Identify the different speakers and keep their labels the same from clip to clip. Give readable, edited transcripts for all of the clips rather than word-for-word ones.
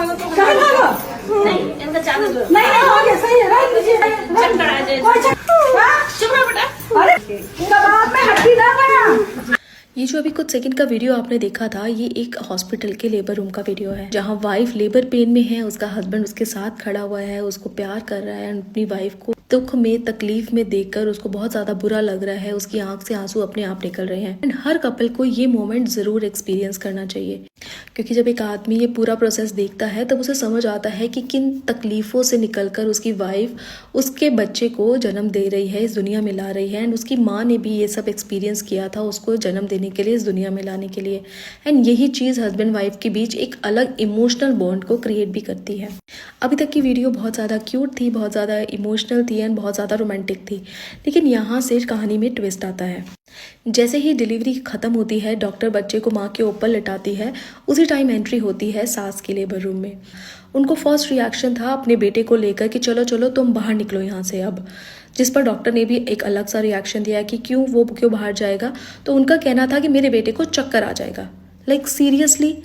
Speaker 1: काय झालं?
Speaker 2: नहीं इनका चादर दो।
Speaker 1: नाही नाही हो गया सही है राइट लीजिए
Speaker 2: चक्कर आ जाए।
Speaker 1: कोई चक्कर हाँ?
Speaker 2: चुप रहो बेटा।
Speaker 1: अरे कबाब में हड्डी ना गया।
Speaker 3: ये जो अभी कुछ सेकंड का वीडियो आपने देखा था, ये एक हॉस्पिटल के लेबर रूम का वीडियो है, जहां वाइफ लेबर पेन में है, उसका हस्बैंड उसके साथ खड़ा हुआ है, उसको प्यार कर रहा है, अपनी वाइफ को दुख में तकलीफ में देखकर उसको बहुत ज्यादा बुरा लग रहा है, उसकी आंख से आंसू अपने आप निकल रहे हैं। एंड हर कपल को ये मोमेंट जरूर एक्सपीरियंस करना चाहिए, क्योंकि जब एक आदमी ये पूरा प्रोसेस देखता है तब उसे समझ आता है कि किन तकलीफों से निकलकर उसकी वाइफ उसके बच्चे को जन्म दे रही है, इस दुनिया में ला रही है। एंड उसकी माँ ने भी ये सब एक्सपीरियंस किया था उसको जन्म देने के लिए, इस दुनिया में लाने के लिए। एंड यही चीज़ हस्बैंड वाइफ के बीच एक अलग इमोशनल बॉन्ड को क्रिएट भी करती है। अभी तक की वीडियो बहुत ज़्यादा क्यूट थी, बहुत ज़्यादा इमोशनल थी एंड बहुत ज़्यादा रोमांटिक थी, लेकिन यहाँ से कहानी में ट्विस्ट आता है। जैसे ही डिलीवरी खत्म होती है, डॉक्टर बच्चे को माँ के ऊपर लिटाती है, उसी टाइम एंट्री होती है सास के लेबर रूम में। उनको फर्स्ट रिएक्शन था अपने बेटे को लेकर कि चलो चलो तुम बाहर निकलो यहाँ से अब, जिस पर डॉक्टर ने भी एक अलग सा रिएक्शन दिया कि क्यों बाहर जाएगा। तो उनका कहना था कि मेरे बेटे को चक्कर आ जाएगा। लाइक सीरियसली,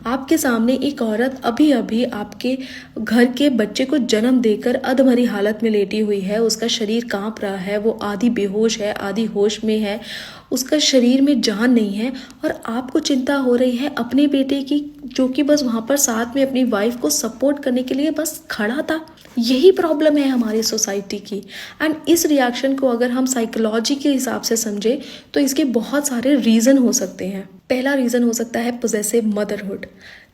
Speaker 3: आपके सामने एक औरत अभी अभी आपके घर के बच्चे को जन्म देकर अधमरी हालत में लेटी हुई है, उसका शरीर कांप रहा है, वो आधी बेहोश है आधी होश में है, उसका शरीर में जान नहीं है, और आपको चिंता हो रही है अपने बेटे की, जो कि बस वहाँ पर साथ में अपनी वाइफ को सपोर्ट करने के लिए बस खड़ा था। यही प्रॉब्लम है हमारी सोसाइटी की। एंड इस रिएक्शन को अगर हम साइकोलॉजी के हिसाब से समझे तो इसके बहुत सारे रीज़न हो सकते हैं। पहला रीज़न हो सकता है पोजेसिव मदरहुड।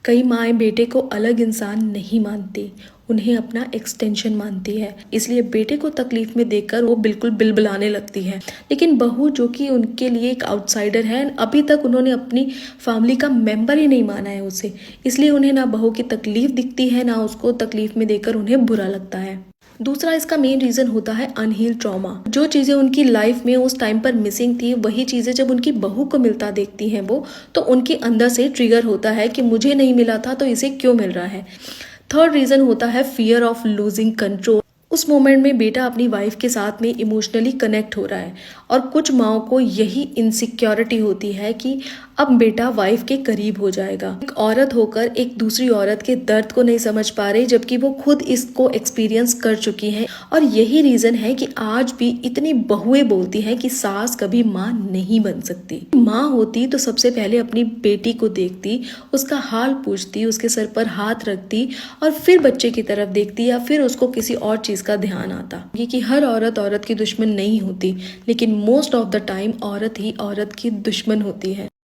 Speaker 3: कई माएँ बेटे को अलग इंसान नहीं मानती, उन्हें अपना एक्सटेंशन मानती है, इसलिए बेटे को तकलीफ में देखकर वो बिल्कुल बिलबिलाने लगती है। लेकिन बहू, जो कि उनके लिए एक आउटसाइडर है, अभी तक उन्होंने अपनी फैमिली का मेंबर ही नहीं माना है उसे, इसलिए उन्हें ना बहू की तकलीफ दिखती है, ना उसको तकलीफ में देखकर उन्हें बुरा लगता है। दूसरा इसका मेन रीज़न होता है अनहील्ड ट्रॉमा। जो चीज़ें उनकी लाइफ में उस टाइम पर मिसिंग थी, वही चीज़ें जब उनकी बहू को मिलता देखती हैं वो, तो उनके अंदर से ट्रिगर होता है कि मुझे नहीं मिला था तो इसे क्यों मिल रहा है। थर्ड रीज़न होता है फियर ऑफ लूजिंग कंट्रोल। उस मोमेंट में बेटा अपनी वाइफ के साथ में इमोशनली कनेक्ट हो रहा है, और कुछ माओं को यही इनसिक्योरिटी होती है कि अब बेटा वाइफ के करीब हो जाएगा। एक औरत होकर एक दूसरी औरत के दर्द को नहीं समझ पा रही, जबकि वो खुद इसको एक्सपीरियंस कर चुकी हैं। और यही रीज़न है कि आज भी इतनी बहुएं बोलती हैं कि सास कभी माँ नहीं बन सकती। माँ होती तो सबसे पहले अपनी बेटी को देखती, उसका हाल पूछती, उसके सर पर हाथ रखती, और फिर बच्चे की तरफ देखती, या फिर उसको किसी और चीज़ का ध्यान आता। ये कि हर औरत की दुश्मन नहीं होती, लेकिन मोस्ट ऑफ द टाइम औरत ही औरत की दुश्मन होती है।